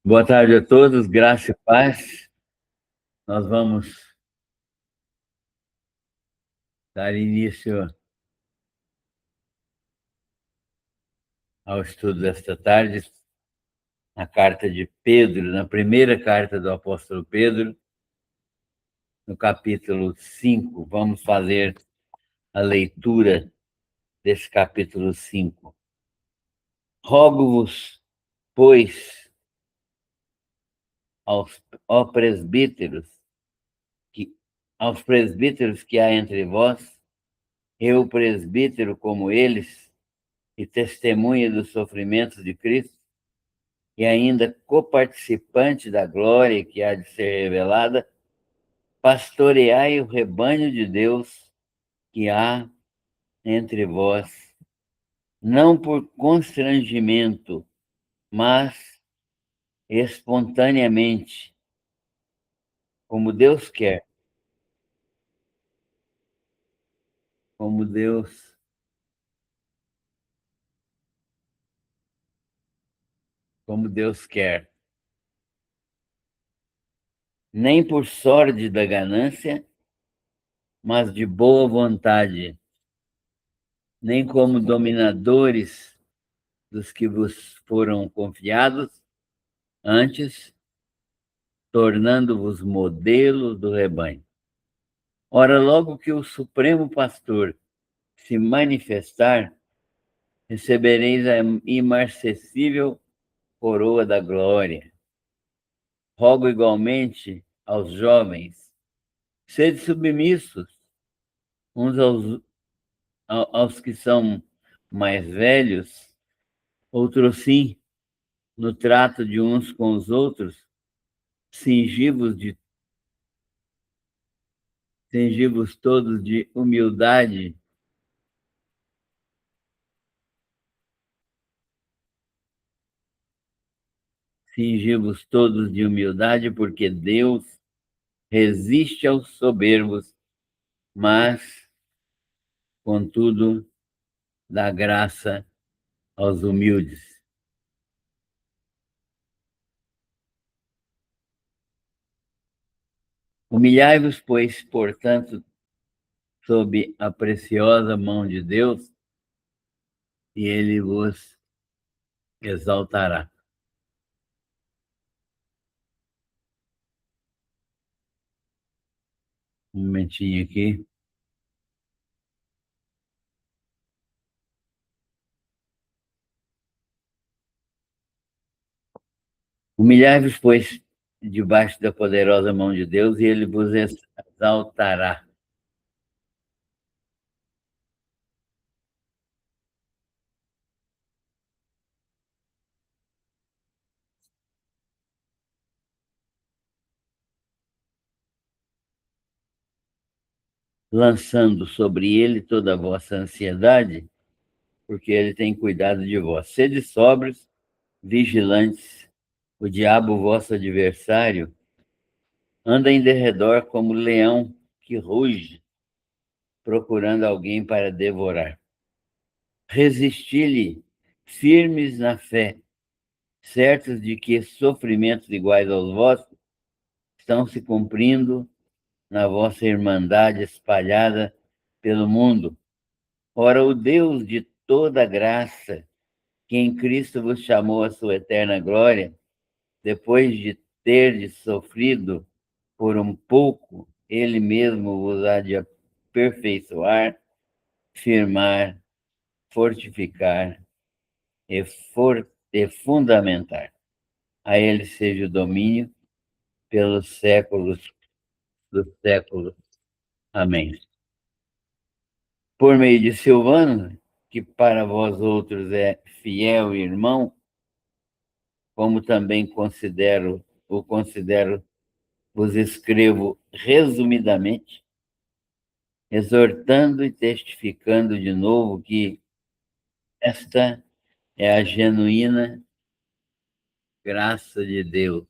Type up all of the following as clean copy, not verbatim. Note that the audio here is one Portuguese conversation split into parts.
Boa tarde a todos, graça e paz. Nós vamos dar início ao estudo desta tarde, na carta de Pedro, na primeira carta do apóstolo Pedro, no capítulo 5. Vamos fazer a leitura desse capítulo 5. Rogo-vos, pois, aos presbíteros, aos presbíteros que há entre vós, eu, presbítero como eles, e testemunha dos sofrimentos de Cristo, e ainda coparticipante da glória que há de ser revelada, pastoreai o rebanho de Deus que há entre vós, não por constrangimento, mas espontaneamente, como Deus quer, como Deus quer, nem por sorte da ganância, mas de boa vontade, nem como dominadores dos que vos foram confiados, antes tornando-vos modelos do rebanho. Ora, logo que o Supremo Pastor se manifestar, recebereis a imarcessível coroa da glória. Rogo igualmente aos jovens, sede submissos uns aos que são mais velhos, outros sim, no trato de uns com os outros, cingivos todos de humildade, cingivos todos de humildade, porque Deus resiste aos soberbos, mas, contudo, dá graça aos humildes. Humilhai-vos, pois, portanto, sob a preciosa mão de Deus, e ele vos exaltará. Um momentinho aqui. Humilhai-vos, pois, debaixo da poderosa mão de Deus, e ele vos exaltará. Lançando sobre ele toda a vossa ansiedade, porque ele tem cuidado de vós. Sede sóbrios, vigilantes. O diabo, vosso adversário, anda em derredor como leão que ruge, procurando alguém para devorar. Resisti-lhe, firmes na fé, certos de que sofrimentos iguais aos vossos estão se cumprindo na vossa irmandade espalhada pelo mundo. Ora, o Deus de toda graça, que em Cristo vos chamou à sua eterna glória, depois de terdes sofrido por um pouco, ele mesmo vos há de aperfeiçoar, firmar, fortificar e fundamentar. A ele seja o domínio pelos séculos dos séculos. Amém. Por meio de Silvano, que para vós outros é fiel irmão, como também considero, vos escrevo resumidamente, exortando e testificando de novo que esta é a genuína graça de Deus.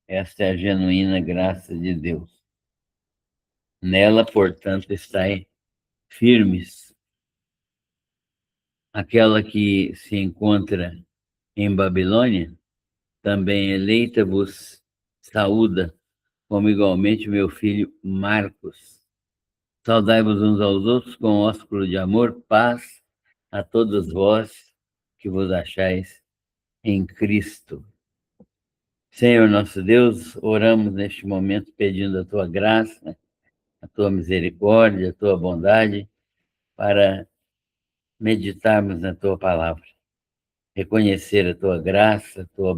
Esta é a genuína graça de Deus. Nela, portanto, estai firmes. Aquela que se encontra em Babilônia, também eleita vos saúda, como igualmente meu filho Marcos. Saudai-vos uns aos outros com ósculo de amor, paz a todos vós que vos achais em Cristo. Senhor nosso Deus, oramos neste momento pedindo a tua graça, a tua misericórdia, a tua bondade, para meditarmos na tua palavra, reconhecer a tua graça, a tua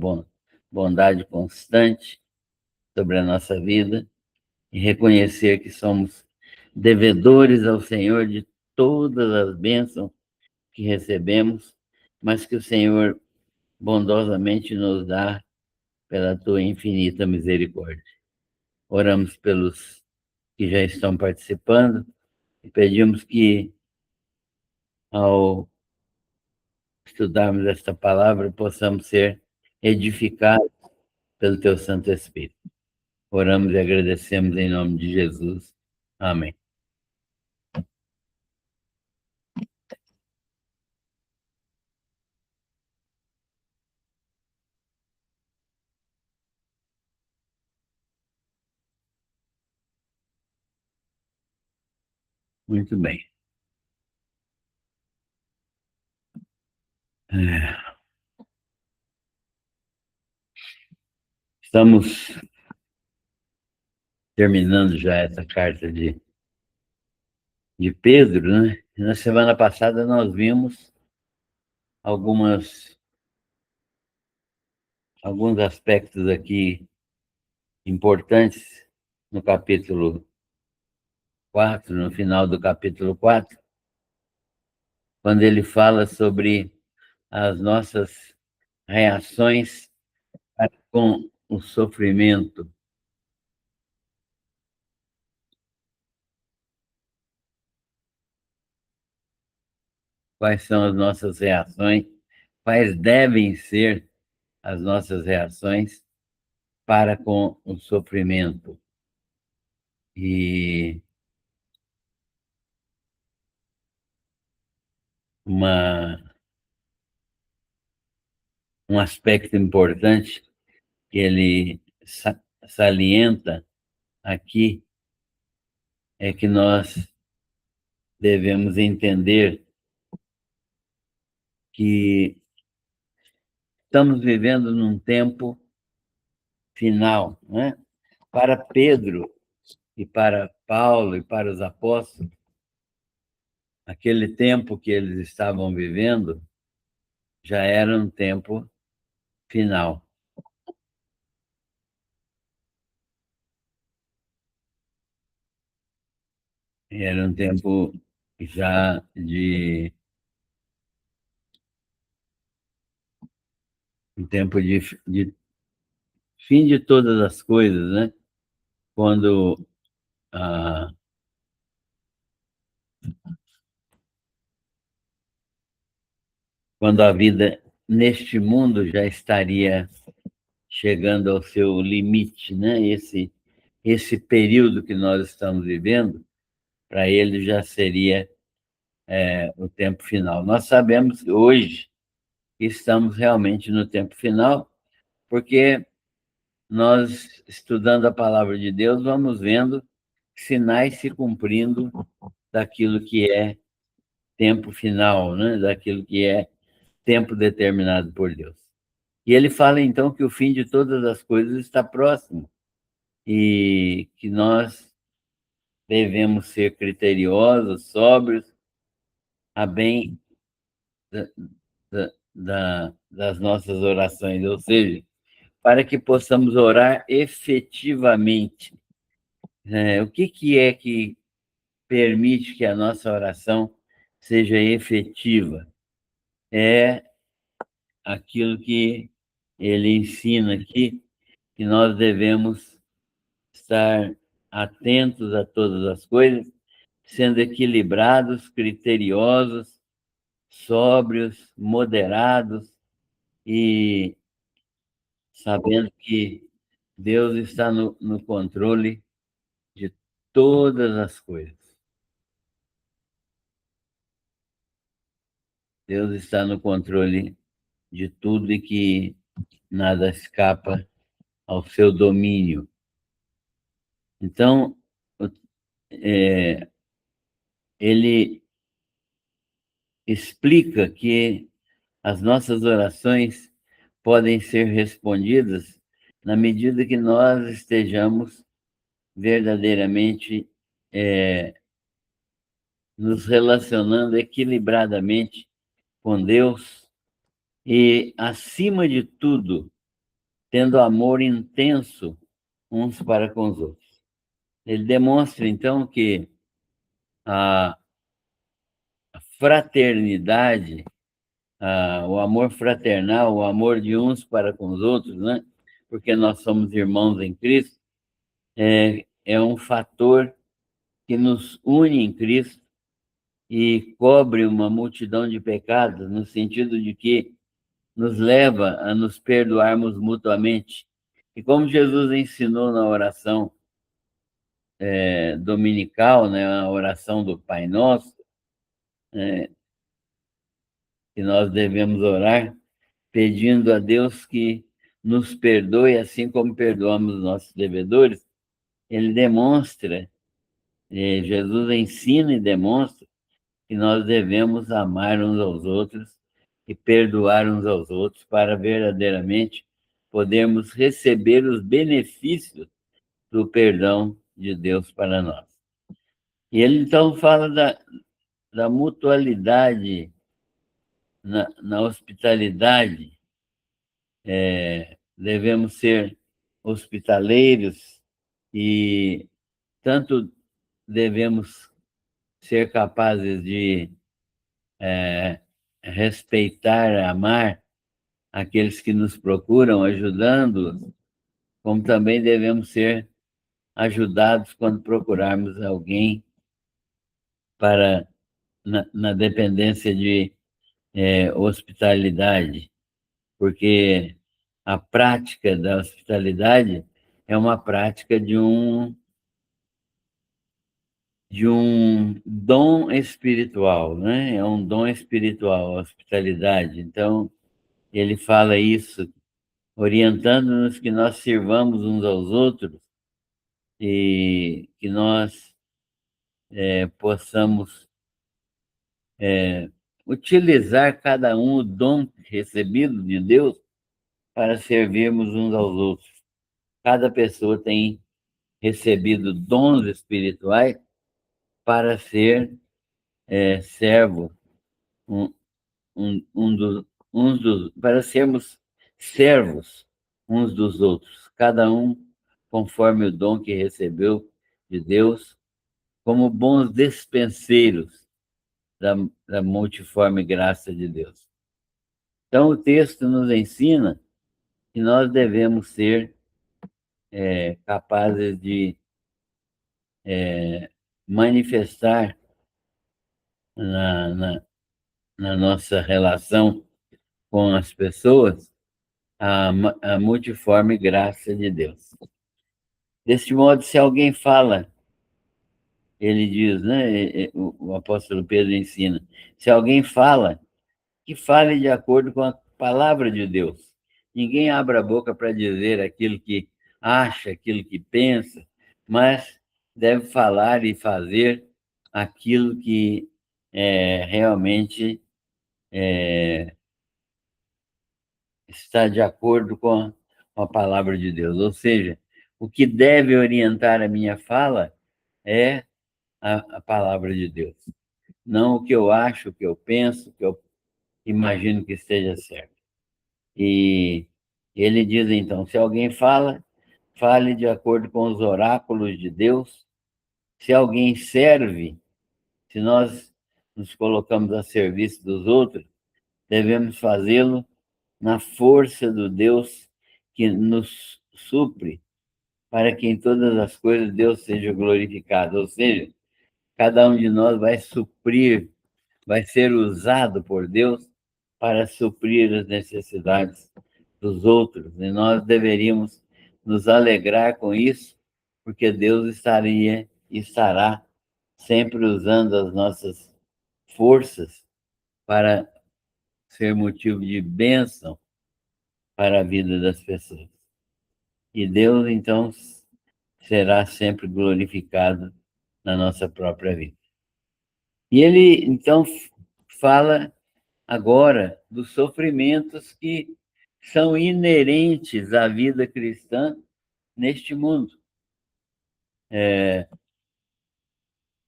bondade constante sobre a nossa vida e reconhecer que somos devedores ao Senhor de todas as bênçãos que recebemos, mas que o Senhor bondosamente nos dá pela tua infinita misericórdia. Oramos pelos que já estão participando e pedimos que, ao estudarmos esta palavra, possamos ser edificados pelo teu Santo Espírito. Oramos e agradecemos em nome de Jesus. Amém. Muito bem. Estamos terminando já essa carta de Pedro, né? Na semana passada nós vimos alguns aspectos aqui importantes no capítulo 4, no final do capítulo 4, quando ele fala sobre as nossas reações com o sofrimento. Quais são as nossas reações? Quais devem ser as nossas reações para com o sofrimento? E um aspecto importante que ele salienta aqui é que nós devemos entender que estamos vivendo num tempo final, né? Para Pedro e para Paulo e para os apóstolos, aquele tempo que eles estavam vivendo já era um tempo final. Era um tempo já de fim de todas as coisas, né? Quando a, quando a vida neste mundo já estaria chegando ao seu limite, né? Esse período que nós estamos vivendo, para ele já seria o tempo final. Nós sabemos que hoje estamos realmente no tempo final, porque nós, estudando a palavra de Deus, vamos vendo sinais se cumprindo daquilo que é tempo final, né? Daquilo que é tempo determinado por Deus. E ele fala, então, que o fim de todas as coisas está próximo e que nós devemos ser criteriosos, sóbrios, a bem das nossas orações, ou seja, para que possamos orar efetivamente. O que é que permite que a nossa oração seja efetiva? É aquilo que ele ensina aqui, que nós devemos estar atentos a todas as coisas, sendo equilibrados, criteriosos, sóbrios, moderados e sabendo que Deus está no controle de todas as coisas. Deus está no controle de tudo e que nada escapa ao seu domínio. Então, ele explica que as nossas orações podem ser respondidas na medida que nós estejamos verdadeiramente nos relacionando equilibradamente com Deus e, acima de tudo, tendo amor intenso uns para com os outros. Ele demonstra, então, que a fraternidade, o amor fraternal, o amor de uns para com os outros, né? Porque nós somos irmãos em Cristo, é um fator que nos une em Cristo e cobre uma multidão de pecados, no sentido de que nos leva a nos perdoarmos mutuamente. E como Jesus ensinou na oração dominical, né, a oração do Pai Nosso, que nós devemos orar pedindo a Deus que nos perdoe, assim como perdoamos nossos devedores, ele demonstra, Jesus ensina e demonstra que nós devemos amar uns aos outros e perdoar uns aos outros para verdadeiramente podermos receber os benefícios do perdão de Deus para nós. E ele então fala da mutualidade na hospitalidade. Devemos ser hospitaleiros e tanto devemos ser capazes de respeitar, amar aqueles que nos procuram, ajudando-os, como também devemos ser ajudados quando procurarmos alguém para na dependência de hospitalidade, porque a prática da hospitalidade é uma prática de um dom espiritual, né? É um dom espiritual, a hospitalidade. Então, ele fala isso, orientando-nos que nós sirvamos uns aos outros e que nós possamos utilizar cada um o dom recebido de Deus para servirmos uns aos outros. Cada pessoa tem recebido dons espirituais para ser servo, para sermos servos uns dos outros, cada um conforme o dom que recebeu de Deus, como bons despenseiros da multiforme graça de Deus. Então, o texto nos ensina que nós devemos ser capazes de manifestar na nossa relação com as pessoas a multiforme graça de Deus. Deste modo, se alguém fala, ele diz, né? O apóstolo Pedro ensina, se alguém fala, que fale de acordo com a palavra de Deus. Ninguém abre a boca para dizer aquilo que acha, aquilo que pensa, mas deve falar e fazer aquilo que realmente está de acordo com a palavra de Deus. Ou seja, o que deve orientar a minha fala é a palavra de Deus. Não o que eu acho, o que eu penso, o que eu imagino que esteja certo. E ele diz, então, se alguém fala, fale de acordo com os oráculos de Deus. Se alguém serve, se nós nos colocamos a serviço dos outros, devemos fazê-lo na força do Deus que nos supre, para que em todas as coisas Deus seja glorificado. Ou seja, cada um de nós vai suprir, vai ser usado por Deus para suprir as necessidades dos outros. E nós deveríamos nos alegrar com isso, porque Deus estaria estará sempre usando as nossas forças para ser motivo de bênção para a vida das pessoas. E Deus, então, será sempre glorificado na nossa própria vida. E ele, então, fala agora dos sofrimentos que são inerentes à vida cristã neste mundo.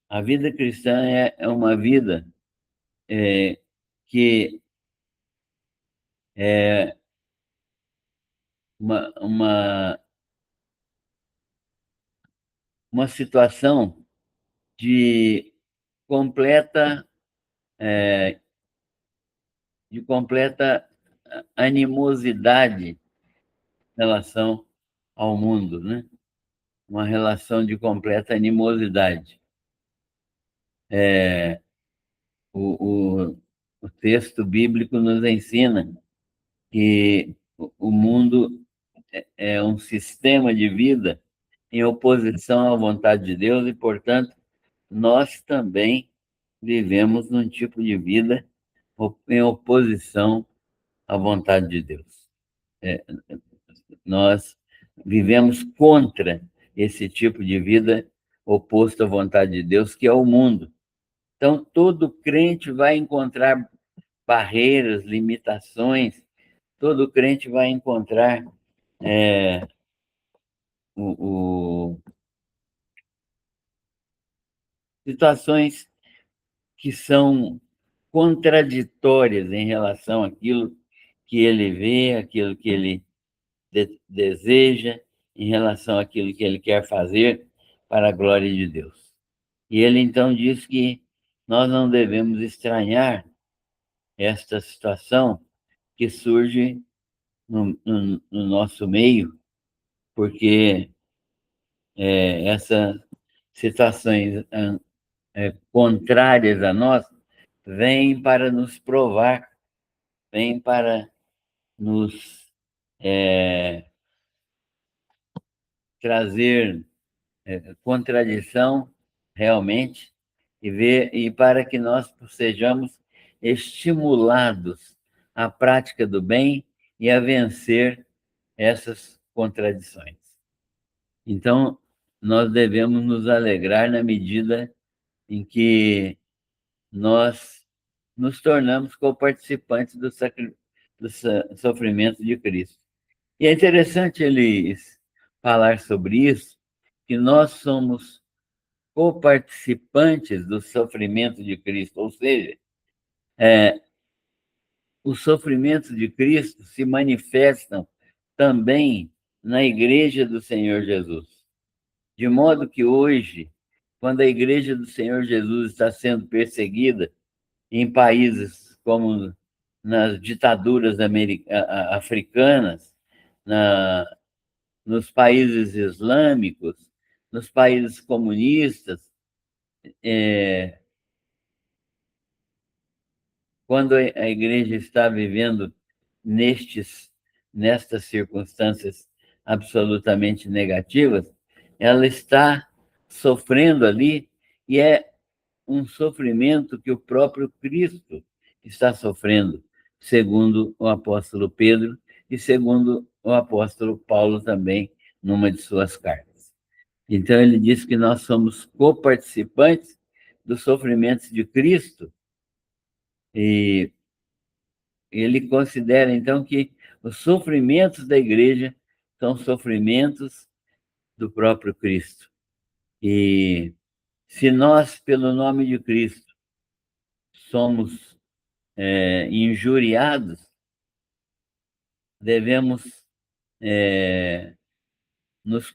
A vida cristã é uma vida que é uma, uma situação de completa, de completa animosidade em relação ao mundo, né? Uma relação de completa animosidade. O, o texto bíblico nos ensina que o mundo é um sistema de vida em oposição à vontade de Deus e, portanto, nós também vivemos num tipo de vida em oposição à vontade de Deus. Nós vivemos contra esse tipo de vida oposto à vontade de Deus, que é o mundo. Então, todo crente vai encontrar barreiras, limitações, todo crente vai encontrar o situações que são contraditórias em relação àquilo que ele vê, aquilo que ele deseja, em relação àquilo que ele quer fazer para a glória de Deus. E ele então diz que nós não devemos estranhar esta situação que surge no nosso meio, porque essas situações contrárias a nós vêm para nos provar, vêm para nos trazer contradição realmente e para que nós sejamos estimulados à prática do bem e a vencer essas contradições. Então, nós devemos nos alegrar na medida em que nós nos tornamos coparticipantes do sofrimento de Cristo. E é interessante ele falar sobre isso, que nós somos coparticipantes do sofrimento de Cristo, ou seja, os sofrimentos de Cristo se manifestam também na Igreja do Senhor Jesus. De modo que hoje, quando a Igreja do Senhor Jesus está sendo perseguida em países como nas ditaduras africanas, nos países islâmicos, nos países comunistas, quando a igreja está vivendo nestas circunstâncias absolutamente negativas, ela está sofrendo ali, e é um sofrimento que o próprio Cristo está sofrendo, segundo o apóstolo Pedro e segundo o apóstolo Paulo também, numa de suas cartas. Então, ele diz que nós somos coparticipantes dos sofrimentos de Cristo, e ele considera, então, que os sofrimentos da igreja são sofrimentos do próprio Cristo. E se nós, pelo nome de Cristo, somos injuriados, devemos nos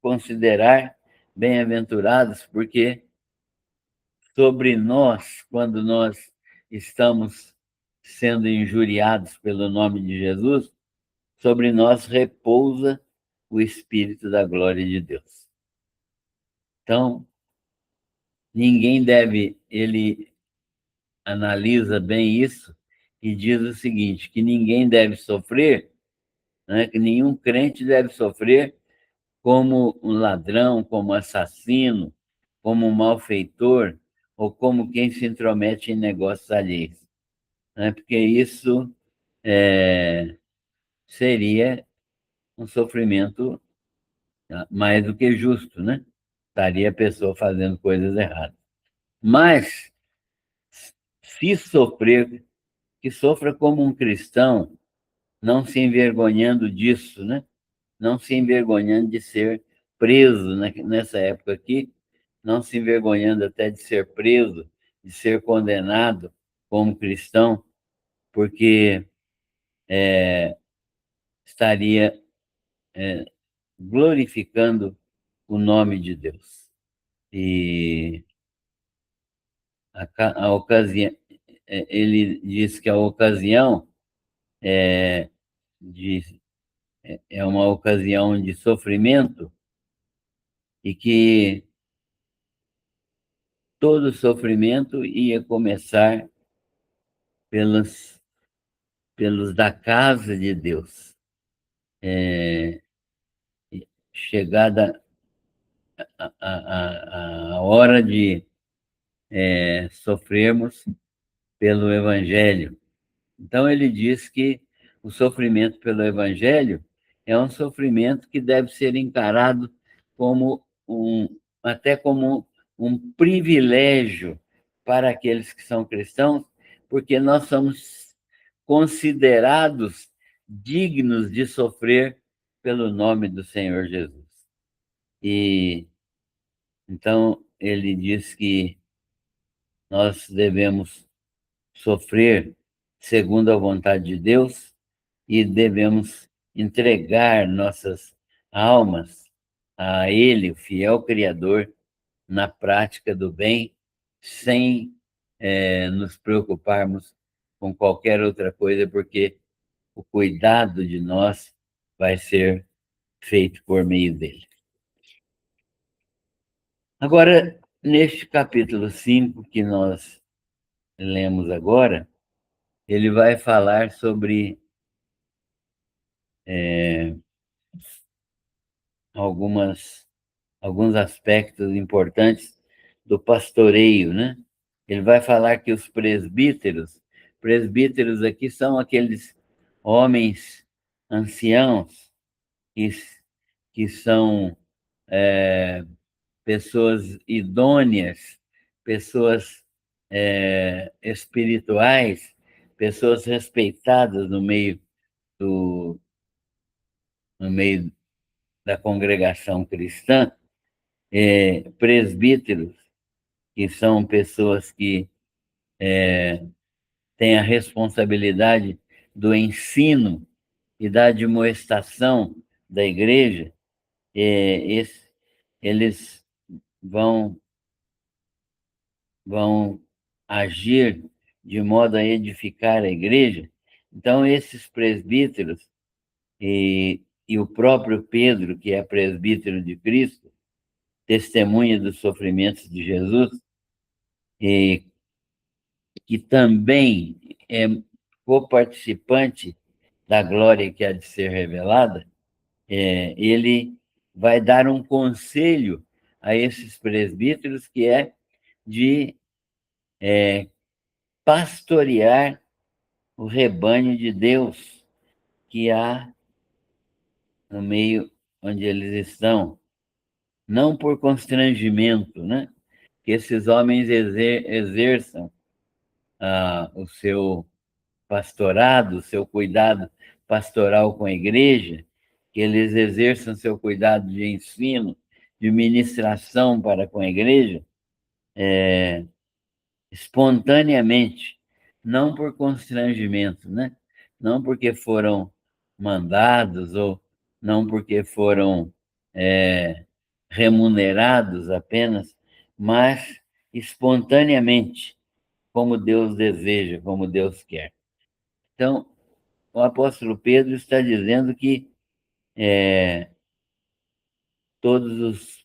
considerar bem-aventurados, porque sobre nós, quando nós estamos sendo injuriados pelo nome de Jesus, sobre nós repousa o Espírito da glória de Deus. Então, ele analisa bem isso e diz o seguinte, que ninguém deve sofrer, né, que nenhum crente deve sofrer como um ladrão, como assassino, como um malfeitor ou como quem se intromete em negócios alheios, né? Porque isso seria um sofrimento mais do que justo, né? Estaria a pessoa fazendo coisas erradas. Mas, se sofrer, que sofra como um cristão, não se envergonhando disso, né? Não se envergonhando de ser preso nessa época aqui, não se envergonhando até de ser preso, de ser condenado como cristão, porque estaria glorificando o nome de Deus. E a ocasião, ele diz que a ocasião de, é uma ocasião de sofrimento e que todo sofrimento ia começar pelos da casa de Deus. Chegada a hora de sofrermos pelo Evangelho. Então, ele diz que o sofrimento pelo Evangelho é um sofrimento que deve ser encarado como até como um privilégio para aqueles que são cristãos, porque nós somos considerados dignos de sofrer pelo nome do Senhor Jesus. E então ele diz que nós devemos sofrer segundo a vontade de Deus e devemos entregar nossas almas a Ele, o fiel Criador, na prática do bem, sem nos preocuparmos com qualquer outra coisa, porque o cuidado de nós vai ser feito por meio dele. Agora, neste capítulo 5 que nós lemos agora, ele vai falar sobre alguns aspectos importantes do pastoreio, né? Ele vai falar que os presbíteros aqui são aqueles homens anciãos que, que são pessoas idôneas, pessoas espirituais, pessoas respeitadas do, no meio da congregação cristã, presbíteros, que são pessoas que têm a responsabilidade do ensino e da admoestação da igreja, eles vão, vão agir de modo a edificar a igreja. Então, esses presbíteros e o próprio Pedro, que é presbítero de Cristo, testemunha dos sofrimentos de Jesus, e que também é coparticipante da glória que há de ser revelada, ele vai dar um conselho a esses presbíteros que é de pastorear o rebanho de Deus que há no meio onde eles estão, não por constrangimento, né? Que esses homens exerçam o seu pastorado, o seu cuidado pastoral com a igreja, que eles exerçam seu cuidado de ensino, de ministração para com a igreja, espontaneamente, não por constrangimento, né? Não porque foram mandados ou não porque foram remunerados apenas, mas espontaneamente, como Deus deseja, como Deus quer. Então, o apóstolo Pedro está dizendo que todos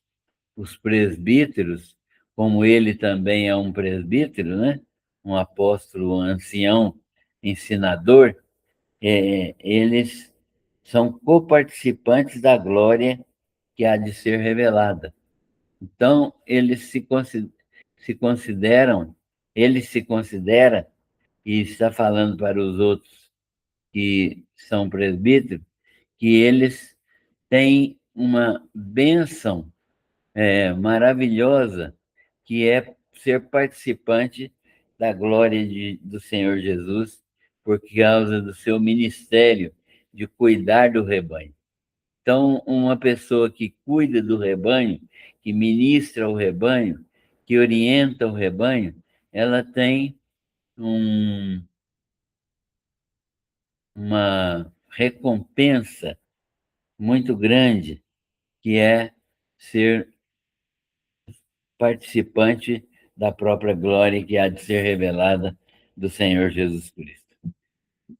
os presbíteros, como ele também é um presbítero, né? Um apóstolo ancião, ensinador, eles são coparticipantes da glória que há de ser revelada. Então, ele se considera, e está falando para os outros que são presbíteros, que eles têm uma bênção maravilhosa, que é ser participante da glória do Senhor Jesus, por causa do seu ministério de cuidar do rebanho. Então, uma pessoa que cuida do rebanho, que ministra o rebanho, que orienta o rebanho, ela tem uma recompensa muito grande, que é ser participante da própria glória que há de ser revelada do Senhor Jesus Cristo.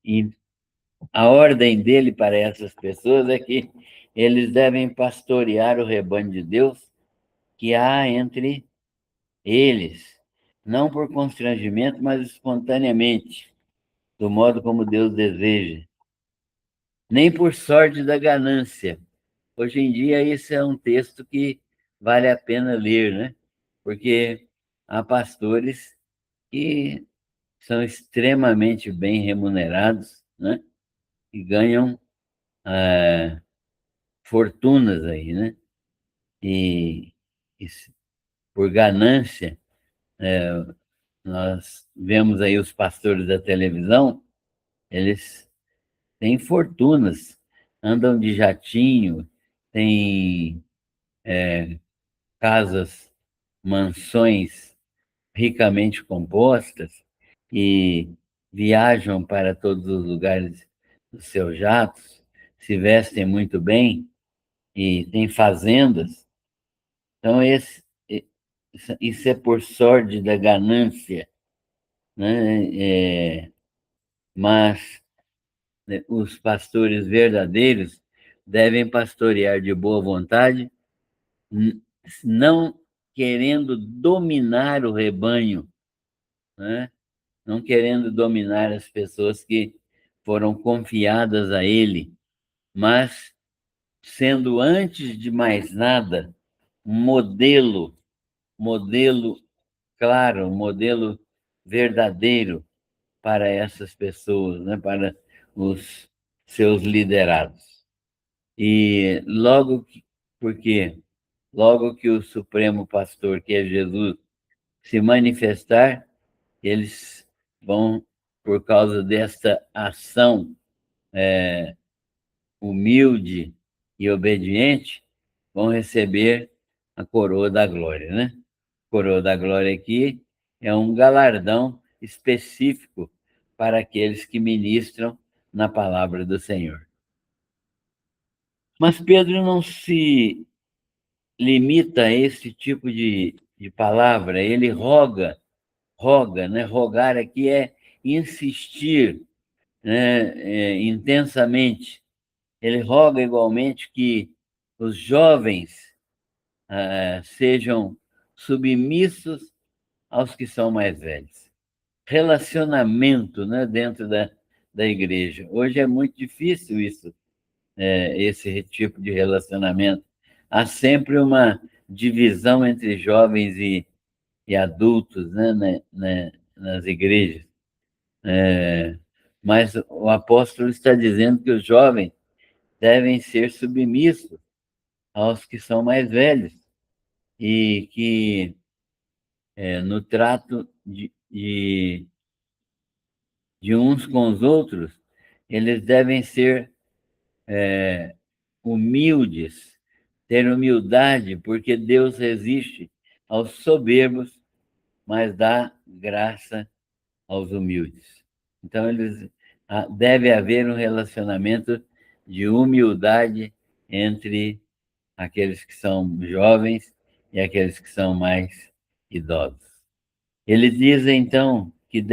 E a ordem dele para essas pessoas é que eles devem pastorear o rebanho de Deus que há entre eles, não por constrangimento, mas espontaneamente, do modo como Deus deseja, nem por sorte da ganância. Hoje em dia, esse é um texto que vale a pena ler, né? Porque há pastores que são extremamente bem remunerados, né? E ganham fortunas aí, né? E, e por ganância, nós vemos aí os pastores da televisão, eles têm fortunas, andam de jatinho, têm casas, mansões ricamente compostas e viajam para todos os lugares dos seus jatos, se vestem muito bem e têm fazendas. Então, isso é por sorte da ganância, né? Mas né, os pastores verdadeiros devem pastorear de boa vontade, não querendo dominar o rebanho, né? Não querendo dominar as pessoas que foram confiadas a ele, mas sendo, antes de mais nada, um modelo claro, um modelo verdadeiro para essas pessoas, né? Para os seus liderados. E porque logo que o Supremo Pastor, que é Jesus, se manifestar, eles vão, por causa desta ação humilde e obediente, vão receber a coroa da glória, né? Coroa da glória aqui é um galardão específico para aqueles que ministram na palavra do Senhor. Mas Pedro não se limita a esse tipo de palavra, ele roga, né? Rogar aqui é insistir, né? Intensamente. Ele roga igualmente que os jovens sejam submissos aos que são mais velhos. Relacionamento, né, dentro da igreja. Hoje é muito difícil isso, esse tipo de relacionamento. Há sempre uma divisão entre jovens e adultos, né, nas igrejas. Mas o apóstolo está dizendo que os jovens devem ser submissos aos que são mais velhos e que no trato de uns com os outros, eles devem ser humildes, ter humildade, porque Deus resiste aos soberbos, mas dá graça aos humildes. Então, deve haver um relacionamento de humildade entre aqueles que são jovens e aqueles que são mais idosos. Ele diz, então, que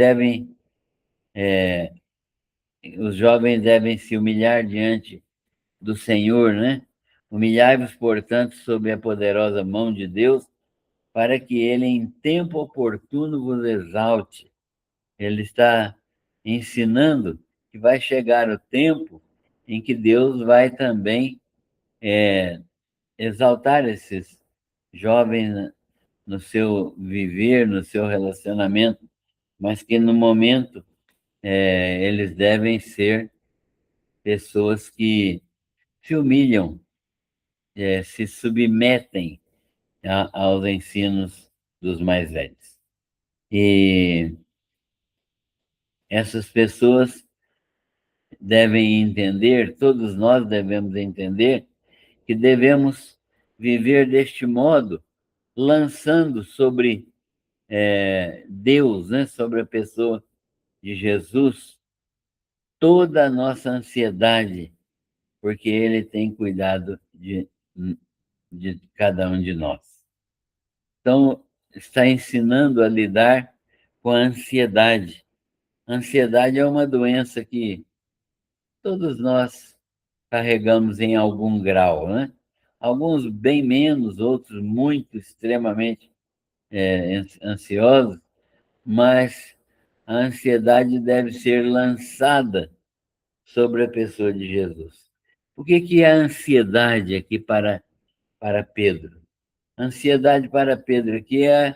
os jovens devem se humilhar diante do Senhor, né? Humilhai-vos, portanto, sob a poderosa mão de Deus, para que ele, em tempo oportuno, vos exalte. Ele está ensinando que vai chegar o tempo em que Deus vai também exaltar jovens no seu viver, no seu relacionamento, mas que no momento eles devem ser pessoas que se humilham, se submetem aos ensinos dos mais velhos. E essas pessoas devem entender, todos nós devemos entender, que devemos viver deste modo, lançando sobre Deus, né, sobre a pessoa de Jesus, toda a nossa ansiedade, porque Ele tem cuidado de cada um de nós. Então, está ensinando a lidar com a ansiedade. A ansiedade é uma doença que todos nós carregamos em algum grau, né? Alguns bem menos, outros muito extremamente ansiosos, mas a ansiedade deve ser lançada sobre a pessoa de Jesus. O que é a ansiedade aqui para Pedro? A ansiedade para Pedro aqui é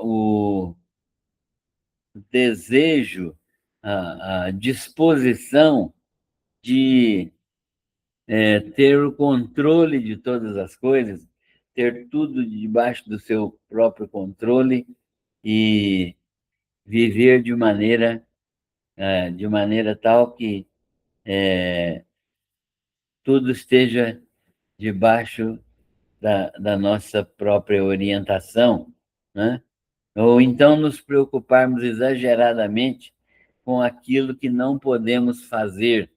o desejo, a disposição de ter o controle de todas as coisas, ter tudo debaixo do seu próprio controle e viver de maneira tal que tudo esteja debaixo da nossa própria orientação, né? Ou então nos preocuparmos exageradamente com aquilo que não podemos fazer,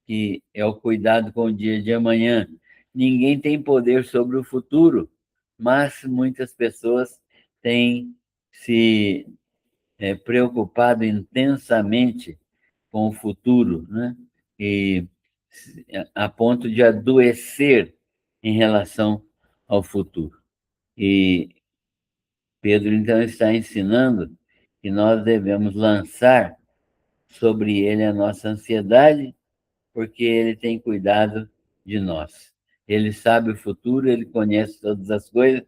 que é o cuidado com o dia de amanhã. Ninguém tem poder sobre o futuro, mas muitas pessoas têm se preocupado intensamente com o futuro, né? E a ponto de adoecer em relação ao futuro. E Pedro, então, está ensinando que nós devemos lançar sobre ele a nossa ansiedade, porque ele tem cuidado de nós. Ele sabe o futuro, ele conhece todas as coisas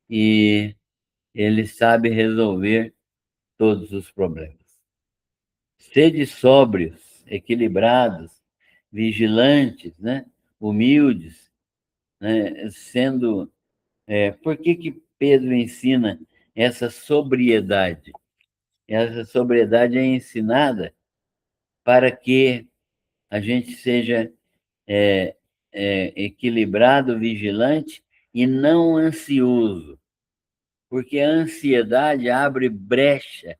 e ele sabe resolver todos os problemas. Sede sóbrios, equilibrados, vigilantes, né? Humildes, né? Por que Pedro ensina essa sobriedade? Essa sobriedade é ensinada para que a gente seja equilibrado, vigilante e não ansioso, porque a ansiedade abre brecha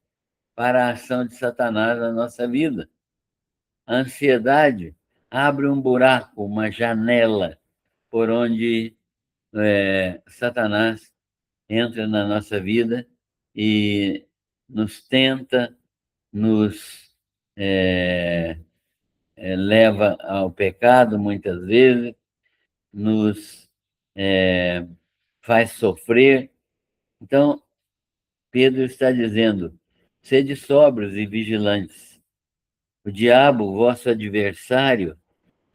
para a ação de Satanás na nossa vida. A ansiedade abre um buraco, uma janela, por onde Satanás entra na nossa vida e nos tenta, nos leva ao pecado muitas vezes, nos faz sofrer. Então, Pedro está dizendo: sede sóbrios e vigilantes. O diabo, vosso adversário,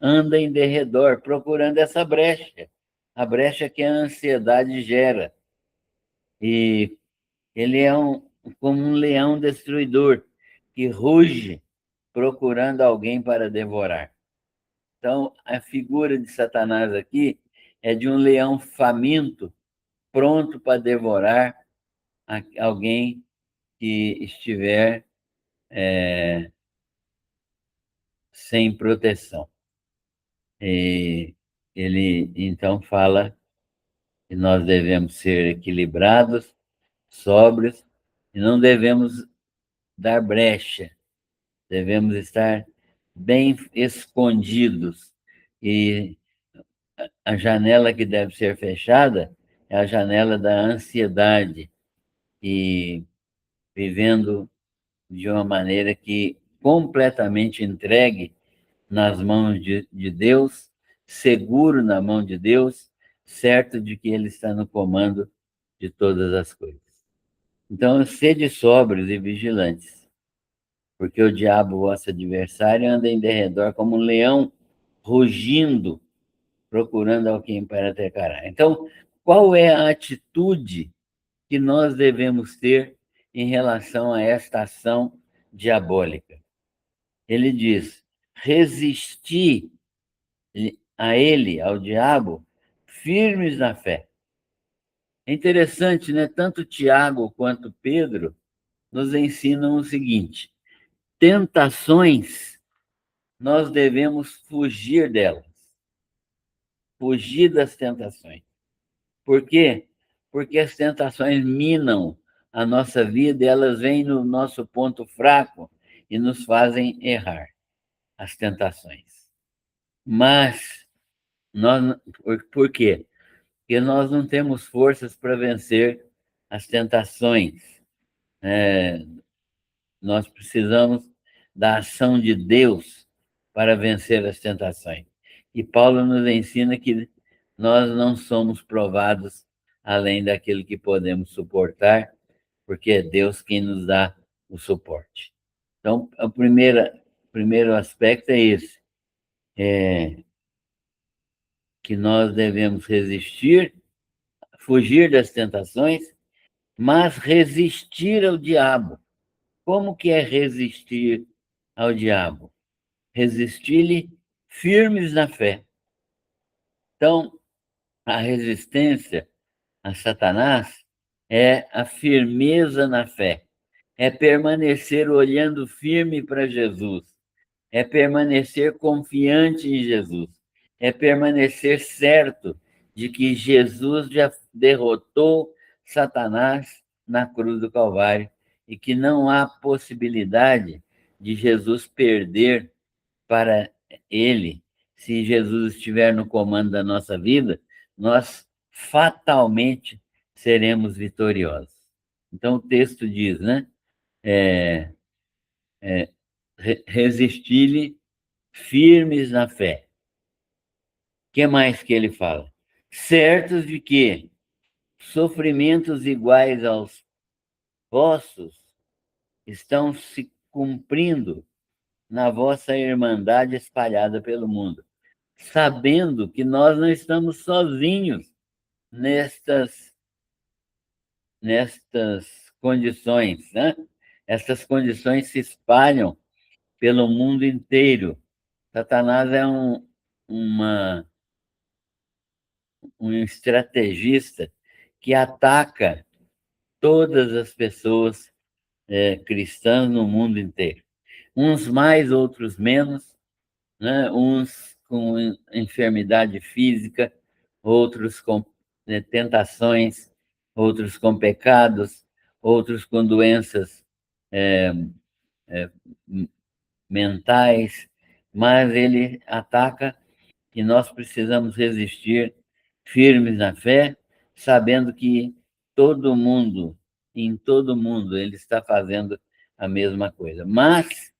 anda em derredor, procurando essa brecha, a brecha que a ansiedade gera. E ele é como um leão destruidor, que ruge procurando alguém para devorar. Então, a figura de Satanás aqui é de um leão faminto, pronto para devorar alguém que estiver sem proteção. E ele, então, fala que nós devemos ser equilibrados, sóbrios, e não devemos dar brecha, devemos estar bem escondidos. E a janela que deve ser fechada é a janela da ansiedade, e vivendo de uma maneira que completamente entregue nas mãos de Deus, seguro na mão de Deus, certo de que Ele está no comando de todas as coisas. Então, sede sóbrios e vigilantes, porque o diabo, vosso adversário, anda em derredor como um leão, rugindo, procurando alguém para atacar. Então, qual é a atitude que nós devemos ter em relação a esta ação diabólica? Ele diz: resistir a ele, ao diabo, firmes na fé. É interessante, né? Tanto Tiago quanto Pedro nos ensinam o seguinte: tentações, nós devemos fugir delas, fugir das tentações. Por quê? Porque as tentações minam a nossa vida e elas vêm no nosso ponto fraco e nos fazem errar, as tentações. Mas, por quê? Porque nós não temos forças para vencer as tentações. Nós precisamos da ação de Deus para vencer as tentações. E Paulo nos ensina que nós não somos provados além daquilo que podemos suportar, porque é Deus quem nos dá o suporte. Então, o primeiro aspecto é esse, que nós devemos resistir, fugir das tentações, mas resistir ao diabo. Como que é resistir ao diabo? Resistir-lhe firmes na fé. Então, a resistência a Satanás é a firmeza na fé, é permanecer olhando firme para Jesus, é permanecer confiante em Jesus, é permanecer certo de que Jesus já derrotou Satanás na cruz do Calvário e que não há possibilidade de Jesus perder para ele. Se Jesus estiver no comando da nossa vida, nós fatalmente seremos vitoriosos. Então, o texto diz, né? Resistir-lhe firmes na fé. O que mais que ele fala? Certos de que sofrimentos iguais aos vossos estão se cumprindo na vossa irmandade espalhada pelo mundo, sabendo que nós não estamos sozinhos nestas condições, né? Essas condições se espalham pelo mundo inteiro. Satanás é um estrategista que ataca todas as pessoas cristãs no mundo inteiro. Uns mais, outros menos, né? Uns com enfermidade física, outros com tentações, outros com pecados, outros com doenças mentais, mas ele ataca e nós precisamos resistir firmes na fé, sabendo que todo mundo, em todo mundo, ele está fazendo a mesma coisa. Mas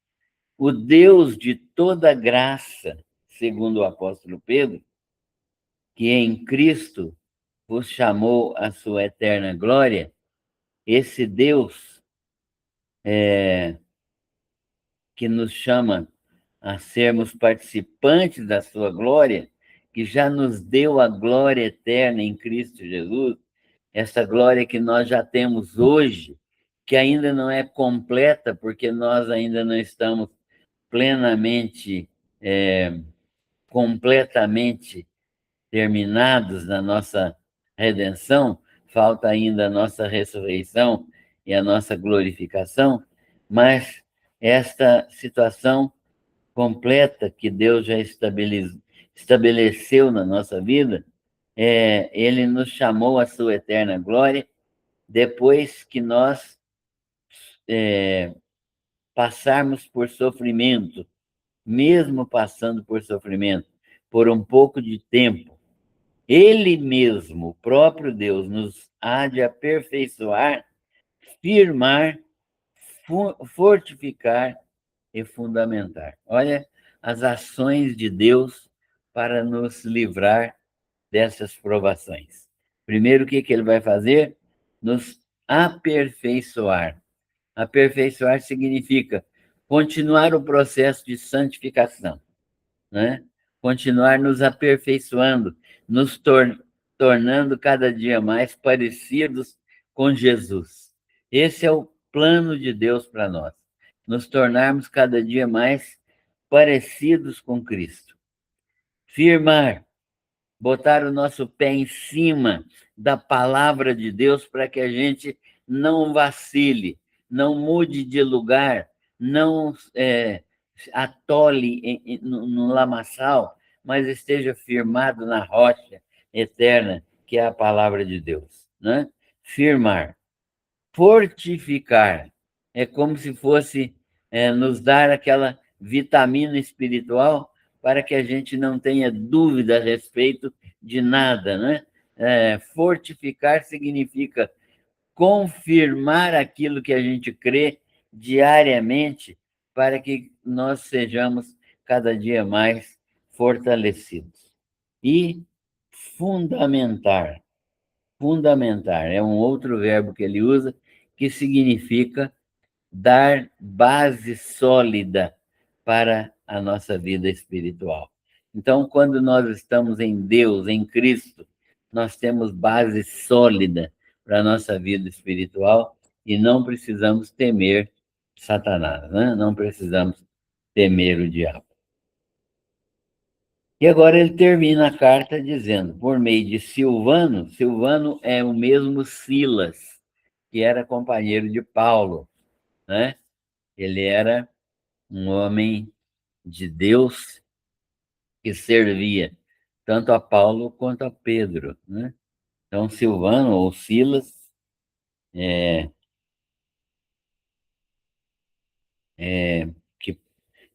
o Deus de toda graça, segundo o apóstolo Pedro, que em Cristo vos chamou à sua eterna glória, esse Deus que nos chama a sermos participantes da sua glória, que já nos deu a glória eterna em Cristo Jesus, essa glória que nós já temos hoje, que ainda não é completa, porque nós ainda não estamos plenamente, completamente terminados na nossa redenção, falta ainda a nossa ressurreição e a nossa glorificação, mas esta situação completa que Deus já estabeleceu na nossa vida, ele nos chamou à sua eterna glória depois que nós passarmos por sofrimento, mesmo passando por sofrimento, por um pouco de tempo, ele mesmo, o próprio Deus, nos há de aperfeiçoar, firmar, fortificar e fundamentar. Olha as ações de Deus para nos livrar dessas provações. Primeiro, o que ele vai fazer? Nos aperfeiçoar. Aperfeiçoar significa continuar o processo de santificação, né? Continuar nos aperfeiçoando, nos tornando cada dia mais parecidos com Jesus. Esse é o plano de Deus para nós, nos tornarmos cada dia mais parecidos com Cristo. Firmar, botar o nosso pé em cima da palavra de Deus para que a gente não vacile, não mude de lugar, não atole no lamaçal, mas esteja firmado na rocha eterna, que é a palavra de Deus, né? Firmar. Fortificar é como se fosse nos dar aquela vitamina espiritual para que a gente não tenha dúvida a respeito de nada, né? Fortificar significa confirmar aquilo que a gente crê diariamente para que nós sejamos cada dia mais fortalecidos. E fundamentar. Fundamentar é um outro verbo que ele usa que significa dar base sólida para a nossa vida espiritual. Então, quando nós estamos em Deus, em Cristo, nós temos base sólida para a nossa vida espiritual e não precisamos temer Satanás, né? Não precisamos temer o diabo. E agora ele termina a carta dizendo, por meio de Silvano, Silvano é o mesmo Silas, que era companheiro de Paulo, né? Ele era um homem de Deus que servia tanto a Paulo quanto a Pedro, né? Então, Silvano ou Silas, é, é, que,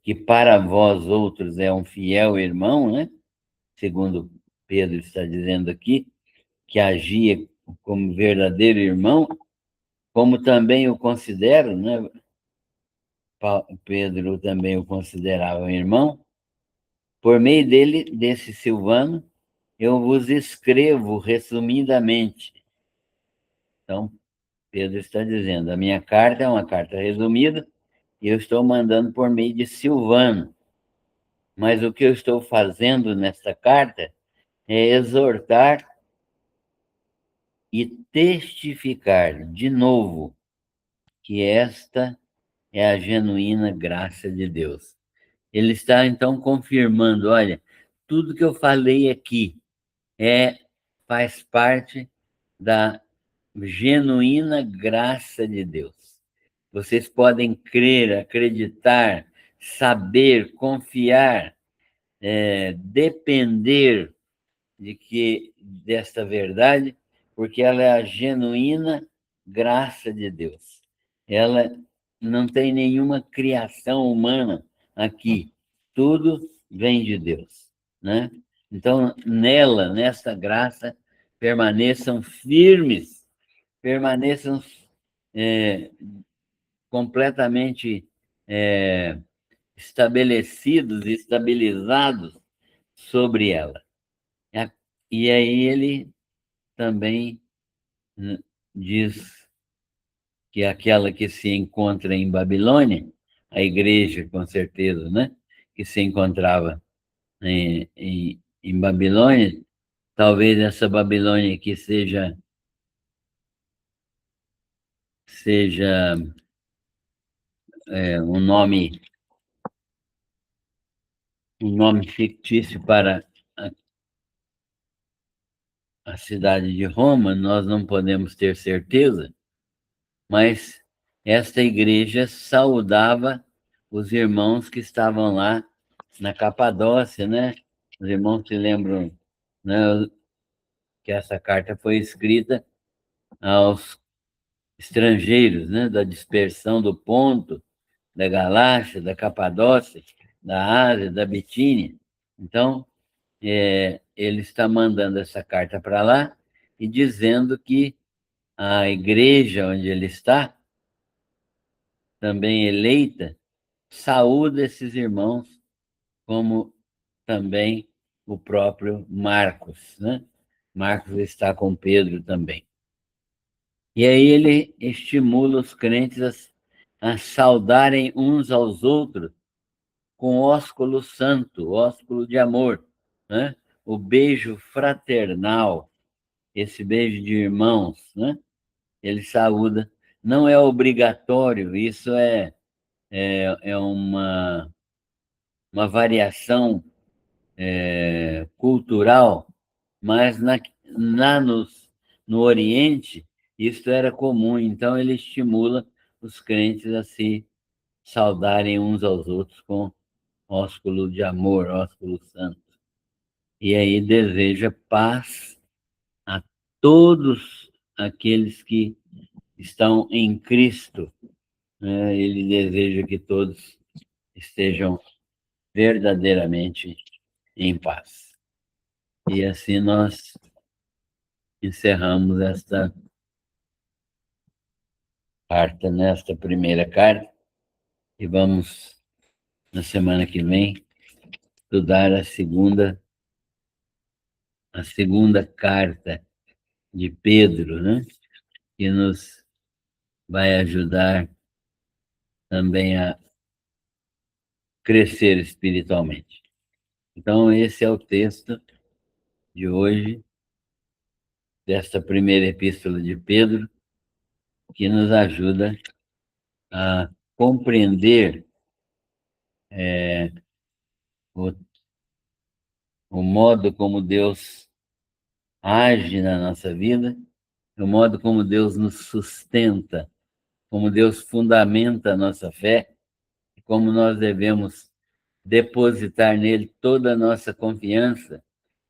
que para vós outros é um fiel irmão, né? Segundo Pedro está dizendo aqui, que agia como verdadeiro irmão, como também o considero, né? Pedro também o considerava um irmão. Por meio dele, desse Silvano, eu vos escrevo resumidamente. Então, Pedro está dizendo, a minha carta é uma carta resumida e eu estou mandando por meio de Silvano. Mas o que eu estou fazendo nesta carta é exortar e testificar de novo que esta é a genuína graça de Deus. Ele está, então, confirmando, olha, tudo que eu falei aqui faz parte da genuína graça de Deus. Vocês podem crer, acreditar, saber, confiar, depender desta verdade, porque ela é a genuína graça de Deus. Ela não tem nenhuma criação humana aqui. Tudo vem de Deus, né? Então, nessa graça, permaneçam firmes, permaneçam completamente estabelecidos, estabilizados sobre ela. E aí ele também diz que aquela que se encontra em Babilônia, a igreja, com certeza, né? Que se encontrava em Babilônia, talvez essa Babilônia aqui seja um nome fictício para a cidade de Roma, nós não podemos ter certeza, mas esta igreja saudava os irmãos que estavam lá na Capadócia, né? Os irmãos se lembram, né, que essa carta foi escrita aos estrangeiros, né, da dispersão do Ponto, da Galácia, da Capadócia, da Ásia, da Bitínia. Então, ele está mandando essa carta para lá e dizendo que a igreja onde ele está, também eleita, saúda esses irmãos, como também o próprio Marcos, né? Marcos está com Pedro também. E aí ele estimula os crentes a saudarem uns aos outros com ósculo santo, ósculo de amor, né? O beijo fraternal. esse beijo de irmãos, né? Ele saúda. Não é obrigatório, isso é uma variação cultural, mas no Oriente isso era comum, então ele estimula os crentes a se saudarem uns aos outros com ósculo de amor, ósculo santo. E aí deseja paz a todos aqueles que estão em Cristo, né? Ele deseja que todos estejam verdadeiramente em paz. E assim nós encerramos esta carta, nesta primeira carta, e vamos, na semana que vem, estudar a segunda carta de Pedro, né? Que nos vai ajudar também a crescer espiritualmente. Então, esse é o texto de hoje, desta primeira epístola de Pedro, que nos ajuda a compreender o, o modo como Deus age na nossa vida, o modo como Deus nos sustenta, como Deus fundamenta a nossa fé, e como nós devemos depositar nele toda a nossa confiança,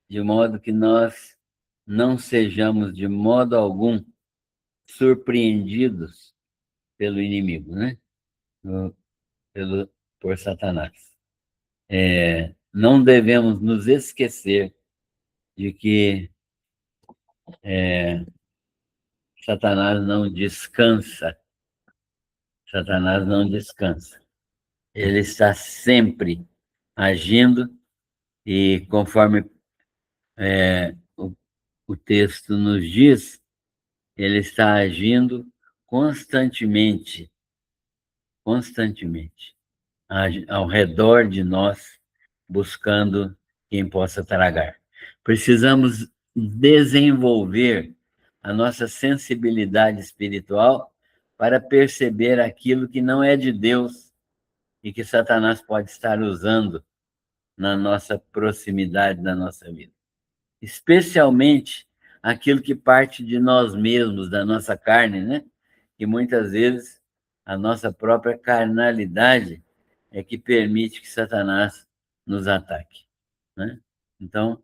de modo que nós não sejamos de modo algum surpreendidos pelo inimigo, né? Pelo, por Satanás. Não devemos nos esquecer de que Satanás não descansa. Satanás não descansa. Ele está sempre agindo e, conforme o texto nos diz, ele está agindo constantemente, constantemente, ao redor de nós, buscando quem possa tragar. Precisamos desenvolver a nossa sensibilidade espiritual para perceber aquilo que não é de Deus e que Satanás pode estar usando na nossa proximidade, na nossa vida. Especialmente aquilo que parte de nós mesmos, da nossa carne, né? E muitas vezes a nossa própria carnalidade é que permite que Satanás nos ataque, né? Então,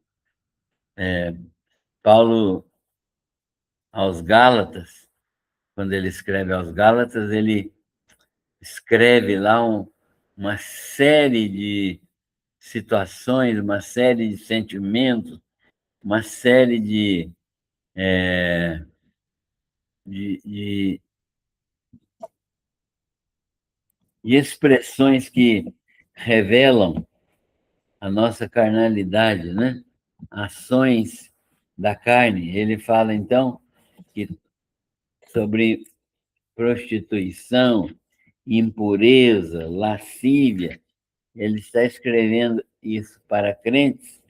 Paulo, aos Gálatas, quando ele escreve aos Gálatas, ele escreve lá uma série de situações, uma série de sentimentos, uma série de, de, de expressões que revelam a nossa carnalidade, né? Ações da carne. Ele fala, então, que sobre prostituição, impureza, lascívia. Ele está escrevendo isso para crentes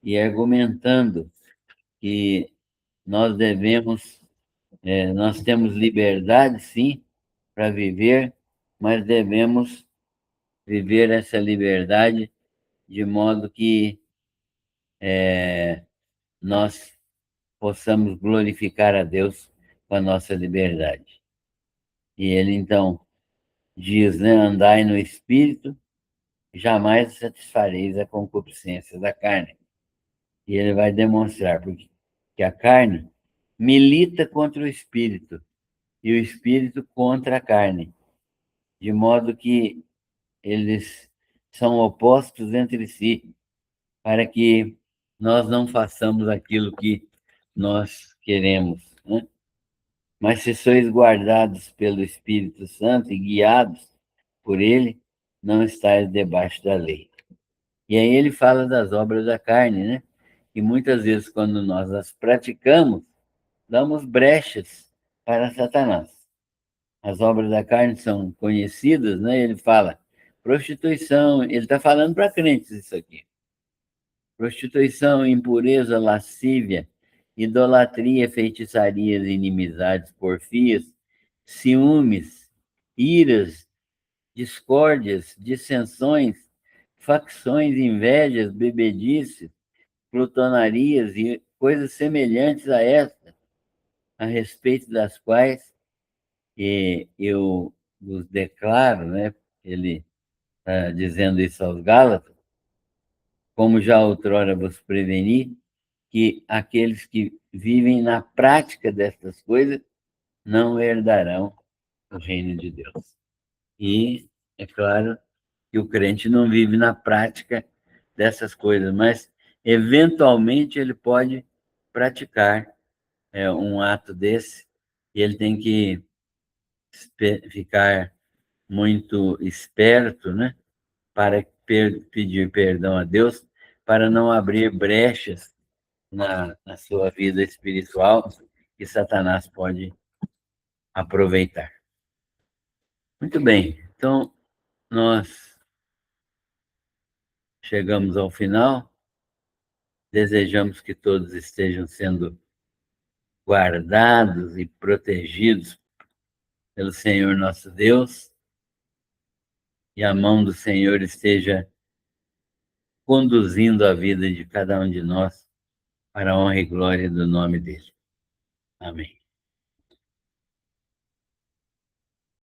e argumentando que nós nós temos liberdade, sim, para viver, mas devemos viver essa liberdade de modo que nós possamos glorificar a Deus com a nossa liberdade. E ele, então, diz, né, andai no Espírito, jamais satisfareis a concupiscência da carne. E ele vai demonstrar que a carne milita contra o Espírito e o Espírito contra a carne, de modo que eles são opostos entre si, para que nós não façamos aquilo que nós queremos, né? Mas se sois guardados pelo Espírito Santo e guiados por ele, não estáis debaixo da lei. E aí ele fala das obras da carne, né? E muitas vezes, quando nós as praticamos, damos brechas para Satanás. As obras da carne são conhecidas, né? Ele fala prostituição, ele está falando para crentes isso aqui. Prostituição, impureza, lascívia, idolatria, feitiçarias, inimizades, porfias, ciúmes, iras, discórdias, dissensões, facções, invejas, bebedices, plutonarias e coisas semelhantes a esta, a respeito das quais eu vos declaro, né? Ele está dizendo isso aos Gálatas, como já outrora vos preveni, que aqueles que vivem na prática destas coisas não herdarão o reino de Deus. E é claro que o crente não vive na prática dessas coisas, mas eventualmente ele pode praticar um ato desse e ele tem que ficar muito esperto, né, para pedir perdão a Deus, para não abrir brechas na sua vida espiritual que Satanás pode aproveitar. Muito bem, então nós chegamos ao final. Desejamos que todos estejam sendo guardados e protegidos pelo Senhor nosso Deus, e a mão do Senhor esteja conduzindo a vida de cada um de nós para a honra e glória do nome dele. Amém.